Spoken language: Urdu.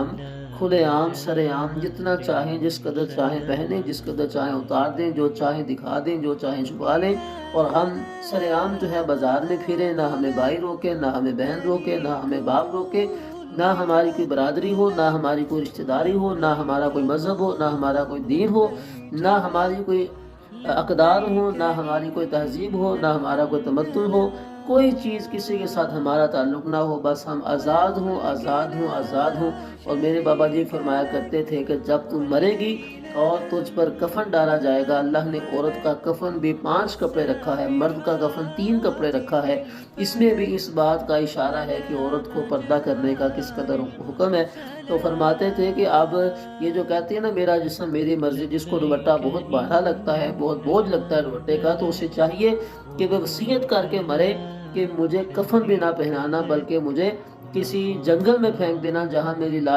عام کھلے عام سر عام جتنا چاہیں جس قدر چاہیں پہنیں، جس قدر چاہیں اتار دیں، جو چاہیں دکھا دیں، جو چاہیں چھپا لیں، اور ہم سر عام جو ہے بازار میں پھریں، نہ ہمیں بھائی روکے، نہ ہمیں بہن روکے، نہ ہمیں باپ روکے، نہ ہماری کوئی برادری ہو، نہ ہماری کوئی رشتہ داری ہو، نہ ہمارا کوئی مذہب ہو، نہ ہمارا کوئی دین ہو، نہ ہماری کوئی اقدار ہو، نہ ہماری کوئی تہذیب ہو، نہ ہمارا کوئی تمدن ہو، کوئی چیز کسی کے ساتھ ہمارا تعلق نہ ہو، بس ہم آزاد ہوں آزاد ہوں آزاد ہوں۔ اور میرے بابا جی فرمایا کرتے تھے کہ جب تم مرے گی اور تجھ پر کفن ڈالا جائے گا، اللہ نے عورت کا کفن بھی 5 کپڑے رکھا ہے، مرد کا کفن 3 کپڑے رکھا ہے، اس میں بھی اس بات کا اشارہ ہے کہ عورت کو پردہ کرنے کا کس قدر حکم ہے۔ تو فرماتے تھے کہ اب یہ جو کہتے ہیں نا میرا جسم میری مرضی، جس کو دوپٹہ بہت بھاری لگتا ہے، بہت بوجھ لگتا ہے دوپٹے کا، تو اسے چاہیے کہ وہ وصیت کر کے مرے کہ مجھے کفن بھی نہ پہنانا، بلکہ مجھے کسی جنگل میں پھینک دینا جہاں میری لاش